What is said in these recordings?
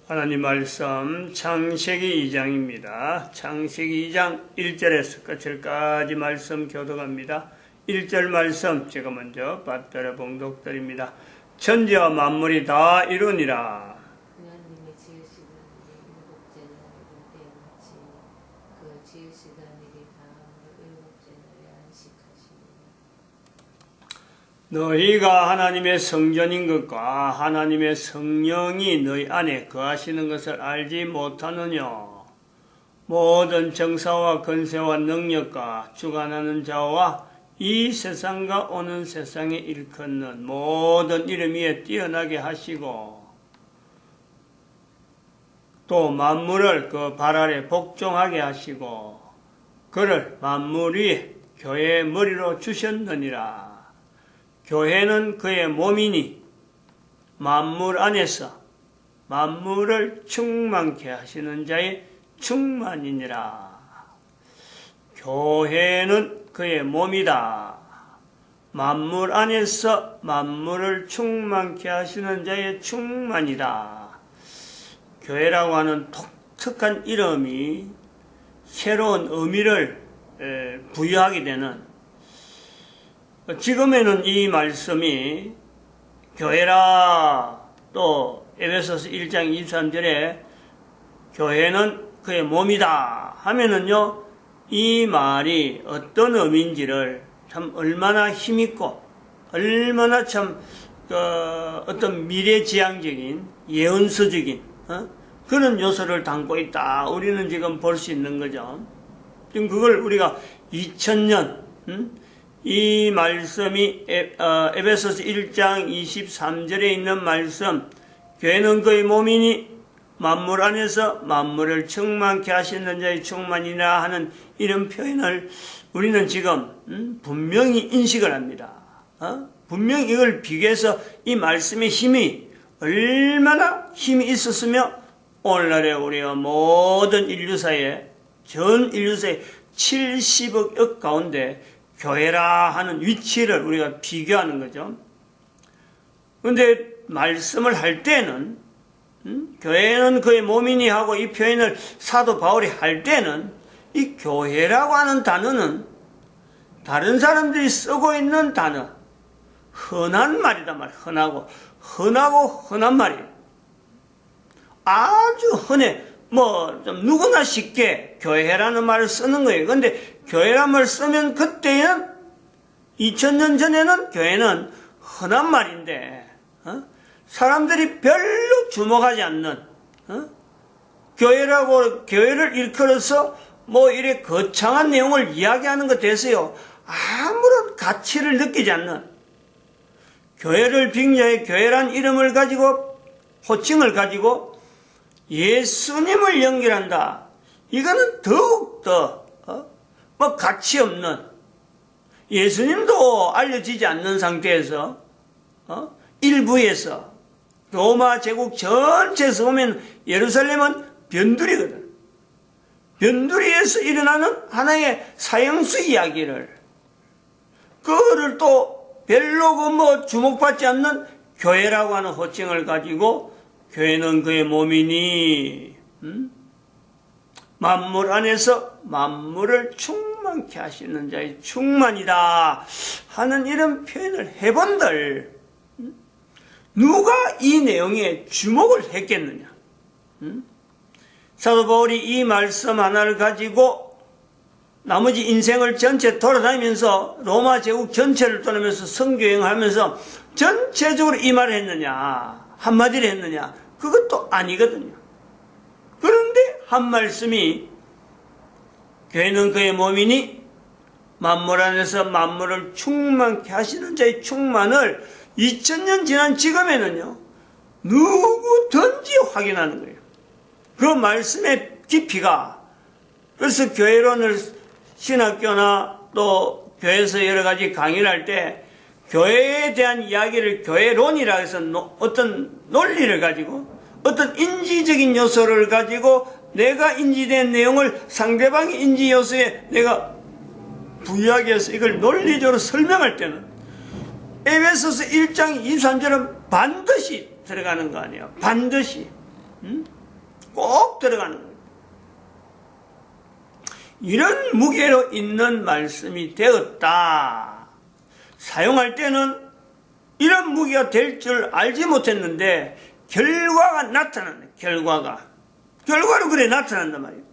하나님 말씀 창세기 2장입니다. 창세기 2장 1절에서 끝까지 말씀 교독합니다. 1절 말씀 제가 먼저 받들어 봉독드립니다. 천지와 만물이 다 이루니라. 하나님이 지으시던 일이 일곱째 날에 때에 마치 그 지으시던 일이 다음으로 일곱째 날에 안식하시니라. 너희가 하나님의 성전인 것과 하나님의 성령이 너희 안에 거하시는 것을 알지 못하느냐. 모든 정사와 권세와 능력과 주관하는 자와 이 세상과 오는 세상에 일컫는 모든 이름 위에 뛰어나게 하시고 또 만물을 그 발 아래 복종하게 하시고 그를 만물 위에 교회의 머리로 주셨느니라. 교회는 그의 몸이니 만물 안에서 만물을 충만케 하시는 자의 충만이니라. 교회는 그의 몸이다. 만물 안에서 만물을 충만케 하시는 자의 충만이다. 교회라고 하는 독특한 이름이 새로운 의미를 부여하게 되는, 지금에는 이 말씀이 교회라, 또 에베소서 1장 23절에 교회는 그의 몸이다 하면은요, 이 말이 어떤 의미인지를 참 얼마나 힘있고 얼마나 참 어떤 미래지향적인 예언서적인 그런 요소를 담고 있다, 우리는 지금 볼 수 있는 거죠. 지금 그걸 우리가 2000년 이 말씀이 에베소서 1장 23절에 있는 말씀, 교회는 그의 몸이니 만물 안에서 만물을 충만케 하시는 자의 충만이라 하는 이런 표현을 우리는 지금 분명히 인식을 합니다. 분명히 이걸 비교해서 이 말씀의 힘이 얼마나 힘이 있었으며 오늘날에 우리가 모든 인류사에, 전 인류사의 70억 역 가운데 교회라 하는 위치를 우리가 비교하는 거죠. 그런데 말씀을 할 때는 교회는 그의 몸이니 하고 이 표현을 사도 바울이 할 때는 이 교회라고 하는 단어는 다른 사람들이 쓰고 있는 단어, 흔한 말이다 말, 흔하고 흔한 말이에요. 아주 흔해. 좀 누구나 쉽게 교회라는 말을 쓰는 거예요. 근데 교회라는 말을 쓰면 그때는 2000년 전에는 교회는 흔한 말인데 사람들이 별로 주목하지 않는 교회를 일컬어서 이래 거창한 내용을 이야기하는 것 돼서요, 아무런 가치를 느끼지 않는, 교회를 빙자해 교회란 이름을 가지고 호칭을 가지고 예수님을 연결한다. 이거는 더욱더 가치 없는, 예수님도 알려지지 않는 상태에서 일부에서 로마 제국 전체에서 보면 예루살렘은 변두리거든. 변두리에서 일어나는 하나의 사형수 이야기를, 그거를 또 별로 주목받지 않는 교회라고 하는 호칭을 가지고 교회는 그의 몸이니 만물 안에서 만물을 충만케 하시는 자의 충만이다 하는 이런 표현을 해본들 누가 이 내용에 주목을 했겠느냐. 사도 바울이 이 말씀 하나를 가지고 나머지 인생을 전체 돌아다니면서 로마 제국 전체를 떠나면서 선교행을 하면서 전체적으로 이 말을 했느냐, 한마디를 했느냐, 그것도 아니거든요. 그런데 한 말씀이 교회는 그의 몸이니 만물 안에서 만물을 충만케 하시는 자의 충만을 2000년 지난 지금에는요, 누구든지 확인하는 거예요. 그 말씀의 깊이가. 그래서 교회론을 신학교나 또 교회에서 여러 가지 강의를 할 때 교회에 대한 이야기를 교회론이라 해서 어떤 논리를 가지고 어떤 인지적인 요소를 가지고 내가 인지된 내용을 상대방의 인지 요소에 내가 부여하기 위해서 이걸 논리적으로 설명할 때는 에베소서 1장 23절은 반드시 들어가는 거 아니에요. 반드시. 꼭 들어가는 거예요. 이런 무게로 있는 말씀이 되었다. 사용할 때는 이런 무게가 될 줄 알지 못했는데 결과가 나타난다. 결과로 그래 나타난단 말이에요.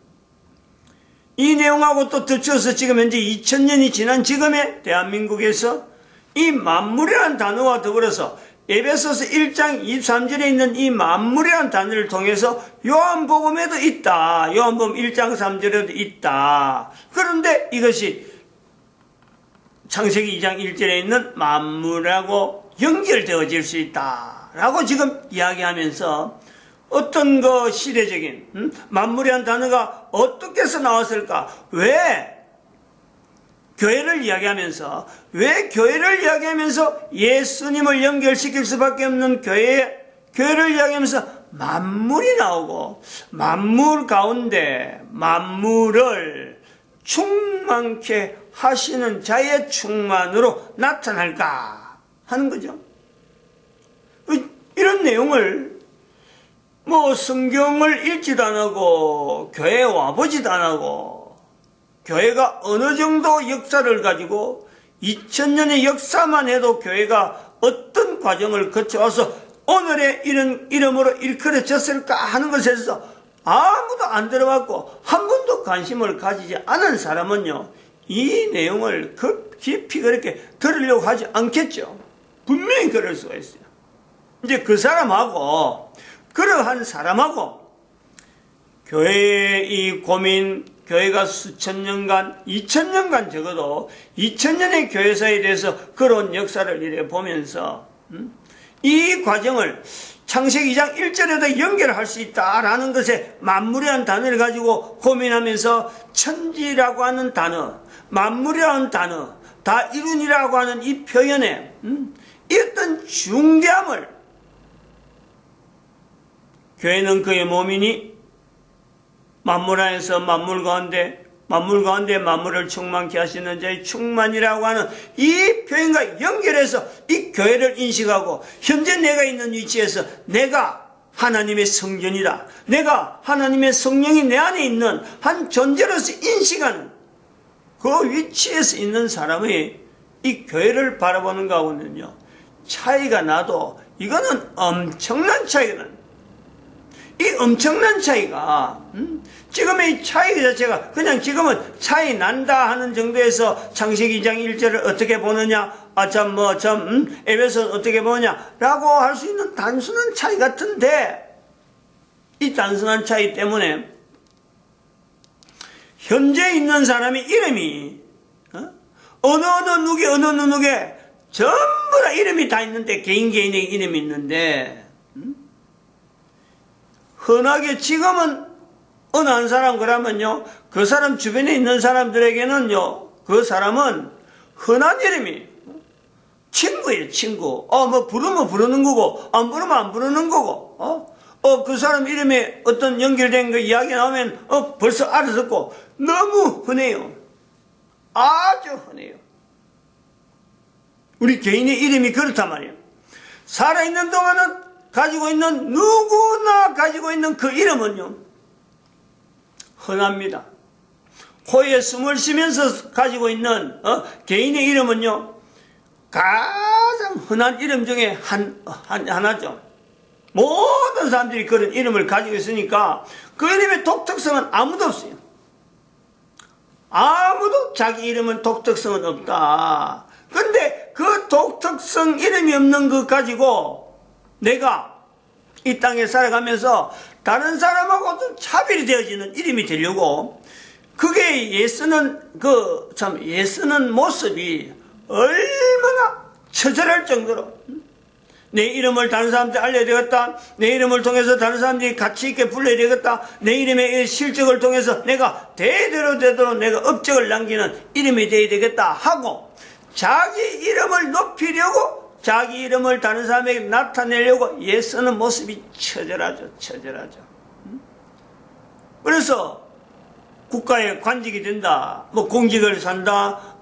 이 내용하고 또 덧쳐서 지금 현재 2000년이 지난 지금의 대한민국에서 이 만물이라는 단어와 더불어서 에베소서 1장 23절에 있는 이 만물이라는 단어를 통해서 요한복음에도 있다. 요한복음 1장 3절에도 있다. 그런데 이것이 창세기 2장 1절에 있는 만물하고 연결되어질 수 있다. 라고 지금 이야기하면서 어떤 그 시대적인 만물이라는 단어가 어떻게 해서 나왔을까? 왜 교회를 이야기하면서 예수님을 연결시킬 수밖에 없는 교회를 이야기하면서 만물이 나오고 만물 가운데 만물을 충만케 하시는 자의 충만으로 나타날까 하는 거죠. 이런 내용을 성경을 읽지도 안 하고 교회에 와보지도 안 하고 교회가 어느 정도 역사를 가지고 2000년의 역사만 해도 교회가 어떤 과정을 거쳐와서 오늘의 이런 이름으로 일컬어졌을까 하는 것에서 아무도 안 들어봤고 한 번도 관심을 가지지 않은 사람은요, 이 내용을 깊이 그렇게 들으려고 하지 않겠죠. 분명히 그럴 수가 있어요. 이제 그 사람하고 그러한 사람하고 교회의 이 고민, 교회가 수천 년간, 2000년간 적어도 2000년의 교회사에 대해서 그런 역사를 이래 보면서 이 과정을 창세기 2장 1절에도 연결할 수 있다라는 것에 만물이라는 단어를 가지고 고민하면서 천지라고 하는 단어, 만물이라는 단어, 다 이룬이라고 하는 이 표현에 이 어떤 중대함을 교회는 그의 몸이니 만물 안에서 만물 가운데 만물을 충만케 하시는 자의 충만이라고 하는 이 표현과 연결해서 이 교회를 인식하고 현재 내가 있는 위치에서 내가 하나님의 성전이다. 내가 하나님의 성령이 내 안에 있는 한 존재로서 인식하는 그 위치에서 있는 사람의 이 교회를 바라보는 가운데는요, 차이가 나도 이거는 엄청난 차이가 납니다. 이 엄청난 차이가 지금의 이 차이 자체가 그냥 지금은 차이 난다 하는 정도에서 창세기 2장 1절을 어떻게 보느냐, 에베소는 어떻게 보느냐라고 할 수 있는 단순한 차이 같은데, 이 단순한 차이 때문에 현재 있는 사람의 이름이 어느 누구게 전부 다 이름이 다 있는데, 개인의 이름이 있는데, 흔하게 지금은 어느 한 사람 그러면요, 그 사람 주변에 있는 사람들에게는요, 그 사람은 흔한 이름이 친구예요, 친구. 부르면 부르는 거고, 안 부르면 안 부르는 거고, 그 사람 이름에 어떤 연결된 그 이야기 나오면, 벌써 알아듣고, 너무 흔해요. 아주 흔해요. 우리 개인의 이름이 그렇단 말이에요. 살아있는 동안은 누구나 가지고 있는 그 이름은요, 흔합니다. 코에 숨을 쉬면서 가지고 있는 개인의 이름은요, 가장 흔한 이름 중에 하나죠. 모든 사람들이 그런 이름을 가지고 있으니까 그 이름의 독특성은 아무도 없어요. 아무도 자기 이름은 독특성은 없다. 근데 그 독특성 이름이 없는 것 가지고 내가 이 땅에 살아가면서 다른 사람하고 좀 차별이 되어지는 이름이 되려고, 그게 예쓰는 모습이 얼마나 처절할 정도로 내 이름을 다른 사람들이 알려야 되겠다, 내 이름을 통해서 다른 사람들이 가치 있게 불러야 되겠다, 내 이름의 실적을 통해서 내가 대대로 내가 업적을 남기는 이름이 되어야 되겠다 하고 자기 이름을 높이려고, 자기 이름을 다른 사람에게 나타내려고 애쓰는 모습이 처절하죠. 그래서 국가에 관직이 된다, 공직을 산다,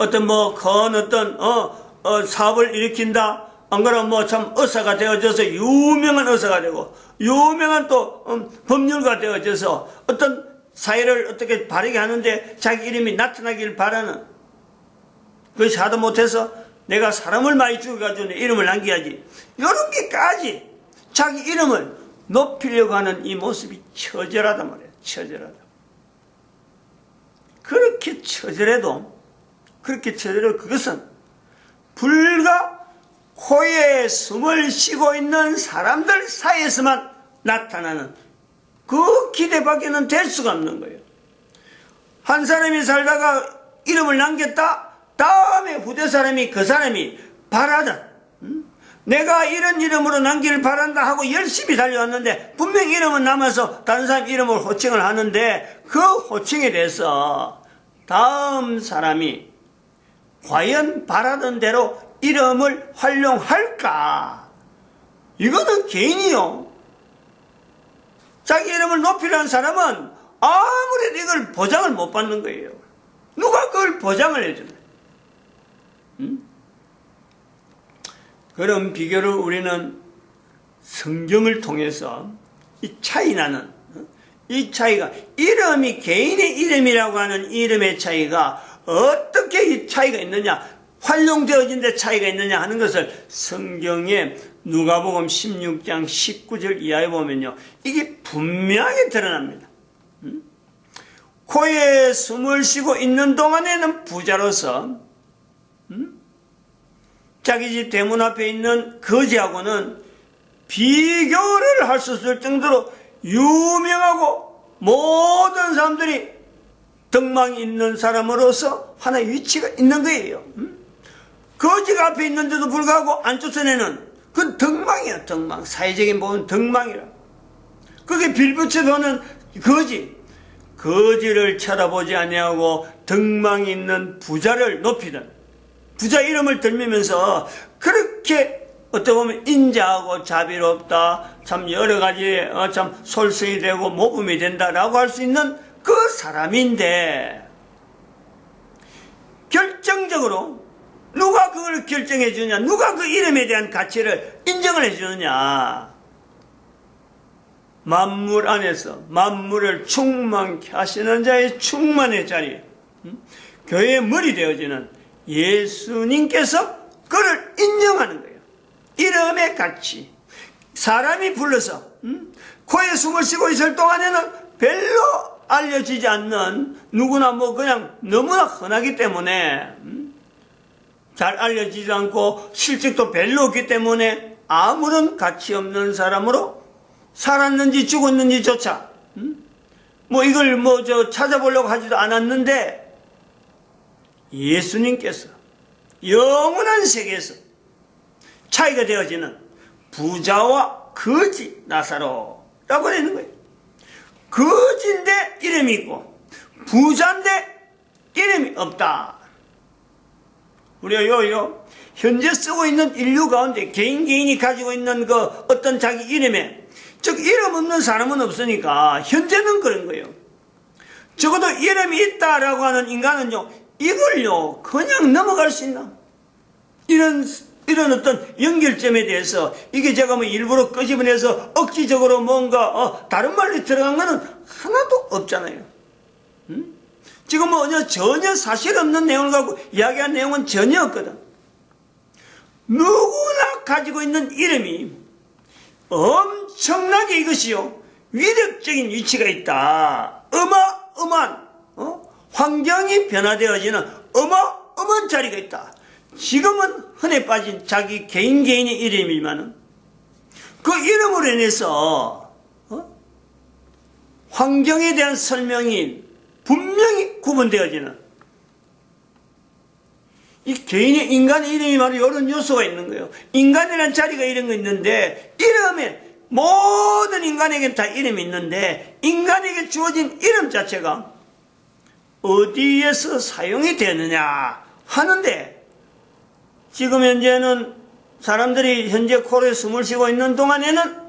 사업을 일으킨다, 안 그러면 뭐 참 의사가 되어져서 유명한 의사가 되고, 유명한 또 법률가 되어져서 어떤 사회를 어떻게 바르게 하는데 자기 이름이 나타나길 바라는, 그것이 하도 못해서 내가 사람을 많이 죽여가지고 내 이름을 남겨야지, 이렇게까지 자기 이름을 높이려고 하는 이 모습이 처절하단 말이에요. 처절하다. 그렇게 처절해도 그것은 불과 코에 숨을 쉬고 있는 사람들 사이에서만 나타나는 그 기대밖에는 될 수가 없는 거예요. 한 사람이 살다가 이름을 남겼다, 다음에 후대 사람이 그 사람이 바라던, 내가 이런 이름으로 남기를 바란다 하고 열심히 달려왔는데 분명히 이름은 남아서 다른 사람 이름을 호칭을 하는데, 그 호칭에 대해서 다음 사람이 과연 바라던 대로 이름을 활용할까? 이거는 개인이요. 자기 이름을 높이려는 사람은 아무래도 이걸 보장을 못 받는 거예요. 누가 그걸 보장을 해주나? 그런 비교를 우리는 성경을 통해서 이 차이 나는, 이 차이가, 이름이 개인의 이름이라고 하는 이름의 차이가 어떻게 이 차이가 있느냐, 활용되어진 데 차이가 있느냐 하는 것을 성경의 누가복음 16장 19절 이하에 보면요, 이게 분명하게 드러납니다. 코에 숨을 쉬고 있는 동안에는 부자로서 자기 집 대문 앞에 있는 거지하고는 비교를 할 수 없을 정도로 유명하고 모든 사람들이 덕망이 있는 사람으로서 하나의 위치가 있는 거예요. 거지가 앞에 있는데도 불구하고 안쪽선에는 그건 덕망이야. 덕망. 사회적인 부분 덕망이라. 그게 빌붙여보는 거지를 쳐다보지 아니하고 덕망이 있는 부자를 높이는, 부자 이름을 들면서 그렇게 어떻게 보면 인자하고 자비롭다, 참 여러 가지 참 솔선이 되고 모범이 된다라고 할 수 있는 그 사람인데, 결정적으로 누가 그걸 결정해 주느냐, 누가 그 이름에 대한 가치를 인정을 해 주느냐. 만물 안에서 만물을 충만케 하시는 자의 충만의 자리, 교회의 머리 되어지는 예수님께서 그를 인정하는 거예요. 이름의 가치. 사람이 불러서 코에 숨을 쉬고 있을 동안에는 별로 알려지지 않는, 누구나 뭐 그냥 너무나 흔하기 때문에 잘 알려지지 않고 실직도 별로 없기 때문에 아무런 가치 없는 사람으로 살았는지 죽었는지조차 뭐 이걸 찾아보려고 하지도 않았는데, 예수님께서 영원한 세계에서 차이가 되어지는 부자와 거지 나사로라고 되는 거예요. 거지인데 이름이 있고 부자인데 이름이 없다. 우리가 현재 쓰고 있는 인류 가운데 개인이 가지고 있는 그 어떤 자기 이름에, 즉 이름 없는 사람은 없으니까 현재는 그런 거예요. 적어도 이름이 있다라고 하는 인간은요, 이걸요 그냥 넘어갈 수 있나? 이런 어떤 연결점에 대해서 이게 제가 뭐 일부러 끄집어내서 억지적으로 뭔가 다른 말로 들어간 거는 하나도 없잖아요. 지금 전혀 사실 없는 내용을 갖고 이야기한 내용은 전혀 없거든. 누구나 가지고 있는 이름이 엄청나게 이것이요 위력적인 위치가 있다. 어마어마한 환경이 변화되어지는 어마어마한 자리가 있다. 지금은 흔해 빠진 자기 개인의 이름이지만은 그 이름으로 인해서 환경에 대한 설명이 분명히 구분되어지는, 이 개인의 인간의 이름이 바로 이런 요소가 있는 거예요. 인간이라는 자리가 이런 거 있는데, 이름에 모든 인간에게는 다 이름이 있는데 인간에게 주어진 이름 자체가 어디에서 사용이 되느냐 하는데, 지금 현재는 사람들이 현재 코로에 숨을 쉬고 있는 동안에는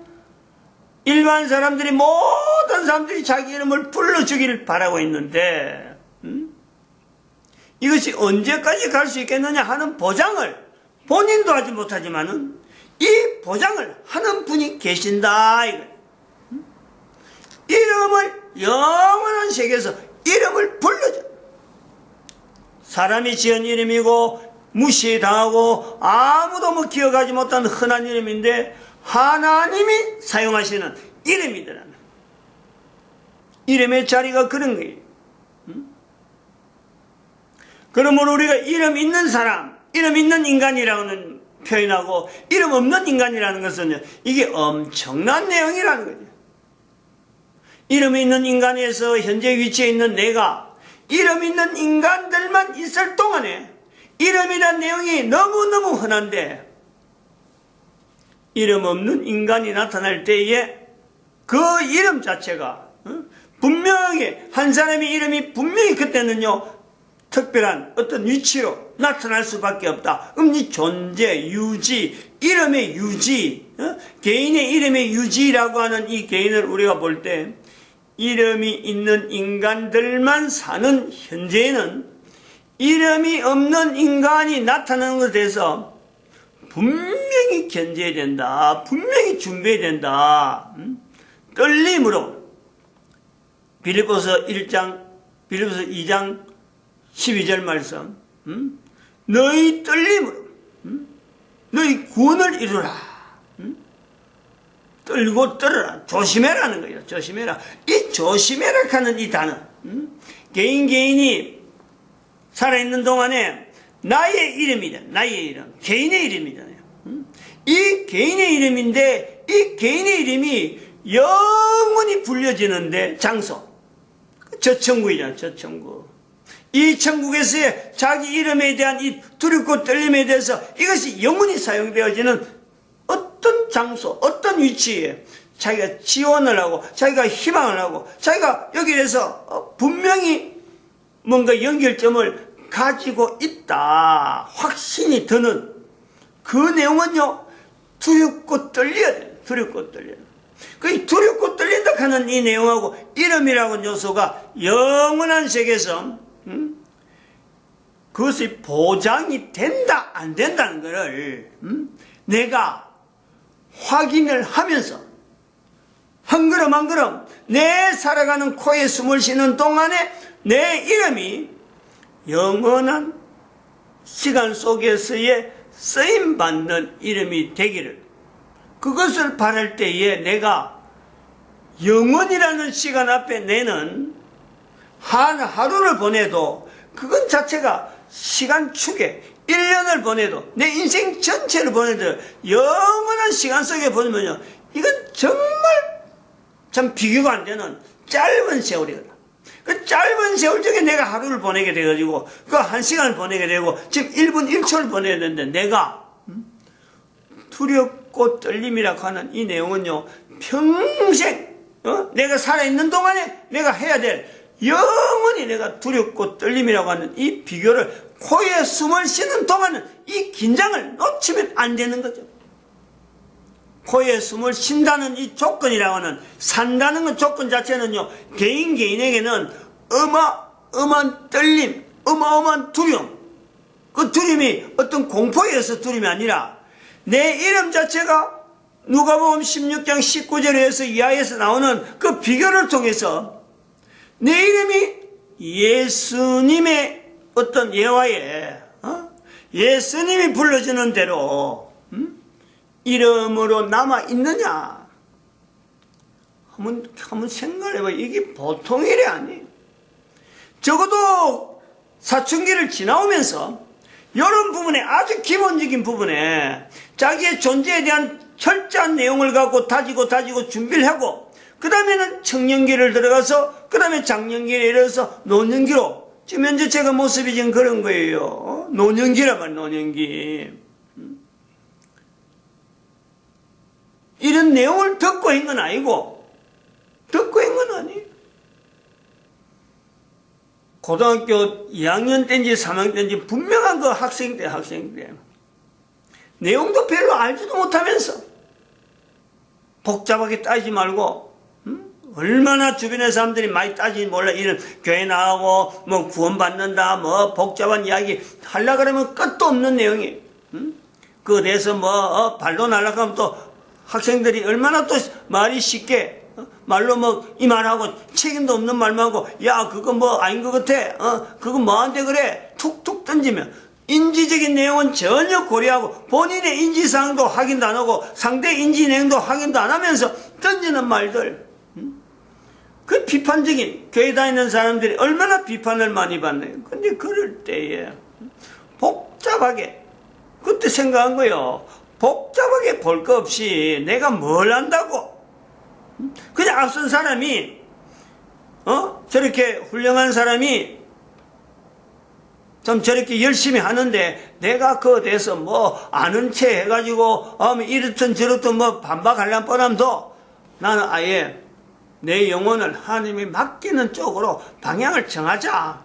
일반 사람들이, 모든 사람들이 자기 이름을 불러주기를 바라고 있는데, 이것이 언제까지 갈 수 있겠느냐 하는 보장을 본인도 하지 못하지만은 이 보장을 하는 분이 계신다. 이름을 영원한 세계에서 이름을 불러줘. 사람이 지은 이름이고 무시당하고 아무도 뭐 기억하지 못한 흔한 이름인데 하나님이 사용하시는 이름이더라는 이름의 자리가 그런 거예요. 그러므로 우리가 이름 있는 사람, 이름 있는 인간이라는 표현하고 이름 없는 인간이라는 것은 이게 엄청난 내용이라는 거죠. 이름 있는 인간에서 현재 위치에 있는 내가 이름 있는 인간들만 있을 동안에 이름이란 내용이 너무너무 흔한데 이름 없는 인간이 나타날 때에 그 이름 자체가 분명히 한 사람의 이름이 분명히 그때는요 특별한 어떤 위치로 나타날 수밖에 없다. 이 존재, 유지, 이름의 유지, 개인의 이름의 유지라고 하는 이 개인을 우리가 볼 때 이름이 있는 인간들만 사는 현재에는 이름이 없는 인간이 나타나는 것에 대해서 분명히 견제해야 된다. 분명히 준비해야 된다. 떨림으로 빌립보서 2장 12절 말씀 너희 떨림으로 너희 구원을 이루라. 떨고 떨어라. 조심해라는 거예요. 조심해라. 이 조심해라 하는 이 단어 개인이 살아있는 동안에 나의 이름이다. 나의 이름. 개인의 이름이잖아요. 이 개인의 이름인데 이 개인의 이름이 영원히 불려지는데 장소. 저 천국이잖아요. 저 천국. 이 천국에서의 자기 이름에 대한 이 두렵고 떨림에 대해서 이것이 영원히 사용되어지는 어떤 장소, 어떤 위치에 자기가 지원을 하고 자기가 희망을 하고 자기가 여기에서 분명히 뭔가 연결점을 가지고 있다. 확신이 드는 그 내용은요. 두렵고 떨려야 돼요. 두렵고 떨려요. 그 두렵고 떨린다 하는 이 내용하고 이름이라는 요소가 영원한 세계에서 그것이 보장이 된다 안 된다는 것을 내가 확인을 하면서 한 걸음 한 걸음 내 살아가는 코에 숨을 쉬는 동안에 내 이름이 영원한 시간 속에서의 쓰임받는 이름이 되기를 그것을 바랄 때에 내가 영원이라는 시간 앞에 내는 한 하루를 보내도 그것 자체가 시간축에 1년을 보내도 내 인생 전체를 보내도 영원한 시간 속에 보내면요 이건 정말 참 비교가 안 되는 짧은 세월이거든. 그 짧은 세월 중에 내가 하루를 보내게 돼가지고 그 한 시간을 보내게 되고 지금 1분 1초를 보내야 되는데 내가 두렵고 떨림이라고 하는 이 내용은요 평생 내가 살아있는 동안에 내가 해야 될 영원히 내가 두렵고 떨림이라고 하는 이 비교를 코에 숨을 쉬는 동안은 이 긴장을 놓치면 안 되는 거죠. 코에 숨을 쉰다는 이 조건이라고 하는 산다는 것 조건 자체는요 개인에게는 어마어마한 떨림, 어마어마한 두려움 그 두려움이 어떤 공포에 의해서 두려움이 아니라 내 이름 자체가 누가복음 16장 19절에서 이하에서 나오는 그 비교를 통해서 내 이름이 예수님의 어떤 예화에 예수님이 불러주는 대로 이름으로 남아있느냐 한번 생각을 해봐요. 이게 보통 일이 아니에요. 적어도 사춘기를 지나오면서 이런 부분에 아주 기본적인 부분에 자기의 존재에 대한 철저한 내용을 갖고 다지고 준비를 하고 그 다음에는 청년기를 들어가서 그 다음에 장년기에 이르러서 노년기로 지금 현재 제가 모습이 지금 그런 거예요. 노년기란 말이에요. 노년기. 이런 내용을 듣고 한 건 아니고 듣고 한 건 아니에요. 고등학교 2학년 때인지 3학년 때인지 분명한 그 학생 때 내용도 별로 알지도 못하면서 복잡하게 따지지 말고 얼마나 주변의 사람들이 많이 따지지 몰라. 이런 교회 나가고 뭐 구원받는다 뭐 복잡한 이야기 하려고 그러면 끝도 없는 내용이에요. 그거 대해서 발로 날아가면 또 학생들이 얼마나 또 말이 쉽게, 말로 이 말하고 책임도 없는 말만 하고, 야, 그거 아닌 것 같아. 그거 뭐한테 그래? 툭툭 던지면, 인지적인 내용은 전혀 고려하고, 본인의 인지사항도 확인도 안 하고, 상대 인지 내용도 확인도 안 하면서 던지는 말들. 그 비판적인, 교회 다니는 사람들이 얼마나 비판을 많이 받나요? 근데 그럴 때에, 복잡하게, 그때 생각한 거예요. 복잡하게 볼 거 없이 내가 뭘 안다고? 그냥 앞선 사람이, 저렇게 훌륭한 사람이 좀 저렇게 열심히 하는데 내가 그에 대해서 아는 체 해가지고, 이렇든 저렇든 반박하려면 뻔함도 나는 아예 내 영혼을 하나님이 맡기는 쪽으로 방향을 정하자.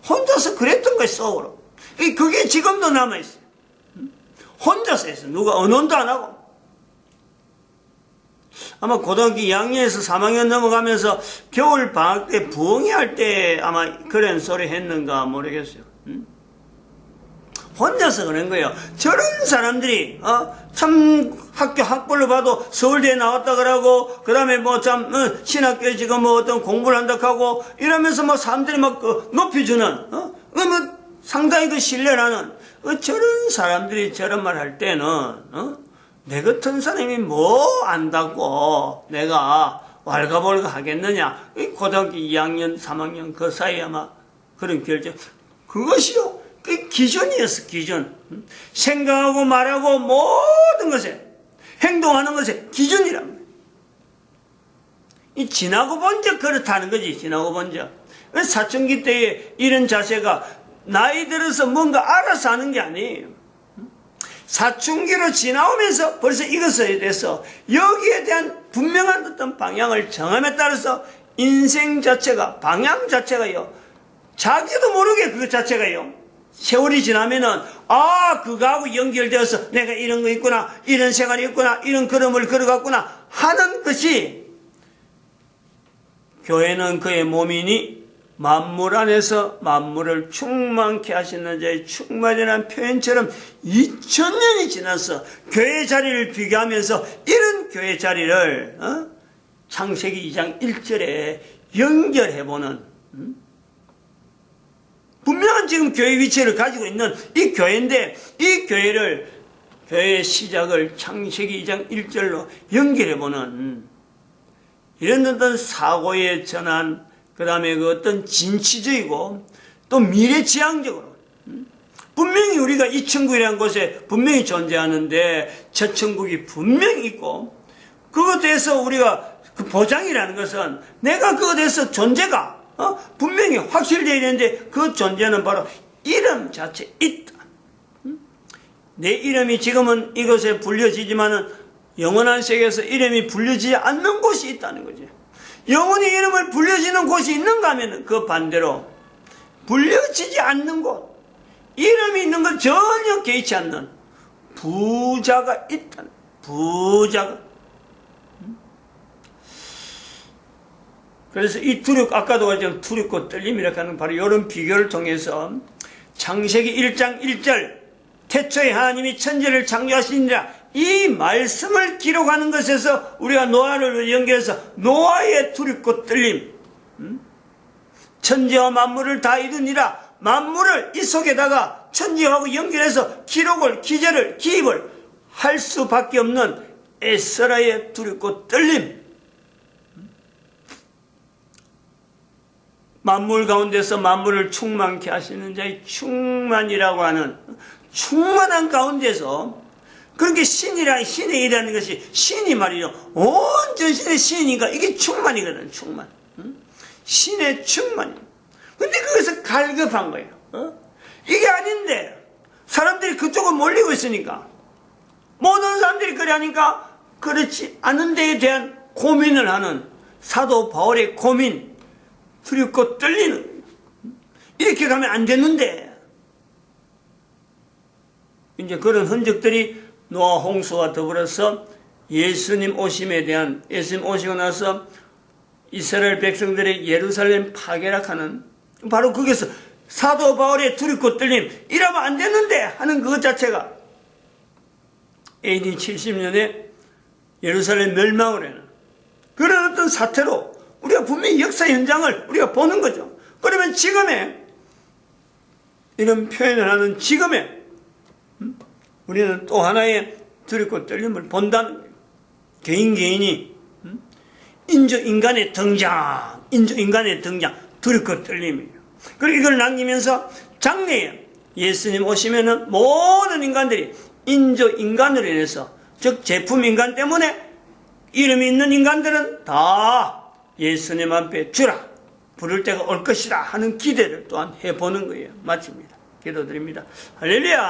혼자서 그랬던 거예요, 속으로. 그게 지금도 남아있어요. 혼자서 했어. 누가 언론도 안 하고. 아마 고등학교 2학년에서 3학년 넘어가면서 겨울 방학 때 부흥회 때 아마 그런 소리 했는가 모르겠어요. 혼자서 그런 거예요. 저런 사람들이 참 학벌로 봐도 서울대에 나왔다 그러고, 그 다음에 신학교에 지금 어떤 공부를 한다 하고 이러면서 사람들이 높여주는 상당히 그 신뢰라는 저런 사람들이 저런 말 할 때는 내 같은 사람이 뭐 안다고 내가 왈가벌가 하겠느냐. 고등학교 2학년 3학년 그 사이에 아마 그런 결정, 그것이요 그 기준이었어. 기준. 생각하고 말하고 모든 것에 행동하는 것에 기준이랍니다. 지나고 본 적 그렇다는 거지. 지나고 본 적. 사춘기 때에 이런 자세가 나이 들어서 뭔가 알아서 하는 게 아니에요. 사춘기로 지나오면서 벌써 이것에 대해서 여기에 대한 분명한 어떤 방향을 정함에 따라서 인생 자체가, 방향 자체가요, 자기도 모르게 그 자체가요, 세월이 지나면은 그거하고 연결되어서 내가 이런 거 있구나, 이런 생활이 있구나, 이런 걸음을 걸어갔구나 하는 것이, 교회는 그의 몸이니 만물 안에서 만물을 충만케 하시는 자의 충만이라는 표현처럼 2000년이 지나서 교회 자리를 비교하면서 이런 교회 자리를 창세기 2장 1절에 연결해보는, 분명한 지금 교회 위치를 가지고 있는 이 교회인데, 이 교회의 시작을 창세기 2장 1절로 연결해보는 이런 어떤 사고의 전환, 그 다음에 그 어떤 진취적이고 또 미래지향적으로, 분명히 우리가 이 천국이라는 곳에 분명히 존재하는데 저 천국이 분명히 있고, 그것에 대해서 우리가 그 보장이라는 것은 내가 그것에 대해서 존재가 분명히 확실되어야 되는데, 그 존재는 바로 이름 자체에 있다. 내 이름이 지금은 이것에 불려지지만은 영원한 세계에서 이름이 불려지지 않는 곳이 있다는 거죠. 영원히 이름을 불려지는 곳이 있는가 하면 그 반대로 불려지지 않는 곳, 이름이 있는 걸 전혀 개의치 않는 부자가 있다는, 부자가. 그래서 이 아까도 말했지만 두렵고 떨림이라고 하는 바로 이런 비교를 통해서 창세기 1장 1절 태초에 하나님이 천지를 창조하시니라, 이 말씀을 기록하는 것에서 우리가 노아를 연결해서 노아의 두렵고 떨림, 천지와 만물을 다 이루니라, 만물을 이 속에다가 천지하고 연결해서 기록을, 기재를, 기입을 할 수밖에 없는 에스라의 두렵고 떨림, 만물 가운데서 만물을 충만케 하시는 자의 충만이라고 하는, 충만한 가운데서, 그렇게 신의 일이라는 것이, 신이 말이죠, 온 전신의 신이니까 이게 충만이거든. 충만. 신의 충만이. 근데 그것을 갈급한 거예요. 이게 아닌데 사람들이 그쪽으로 몰리고 있으니까, 모든 사람들이 그래 하니까 그렇지 않은 데에 대한 고민을 하는 사도 바울의 고민, 두렵고 떨리는, 이렇게 가면 안 되는데, 이제 그런 흔적들이 노아 홍수와 더불어서 예수님 오심에 대한, 예수님 오시고 나서 이스라엘 백성들의 예루살렘 파괴락하는, 바로 거기서 사도 바울의 두렵고 떨림, 이러면 안 되는데 하는 그것 자체가 AD 70년에 예루살렘 멸망을 해는 그런 어떤 사태로 우리가 분명히 역사 현장을 우리가 보는 거죠. 그러면 지금의 이런 표현을 하는 지금의 우리는 또 하나의 두렵고 떨림을 본다는 거예요. 개인이 인조인간의 등장 두렵고 떨림이에요. 그리고 이걸 남기면서 장래에 예수님 오시면은 모든 인간들이 인조인간으로 인해서 즉 제품인간 때문에 이름이 있는 인간들은 다 예수님 앞에 주라 부를 때가 올 것이다 하는 기대를 또한 해보는 거예요. 마칩니다. 기도드립니다. 할렐루야.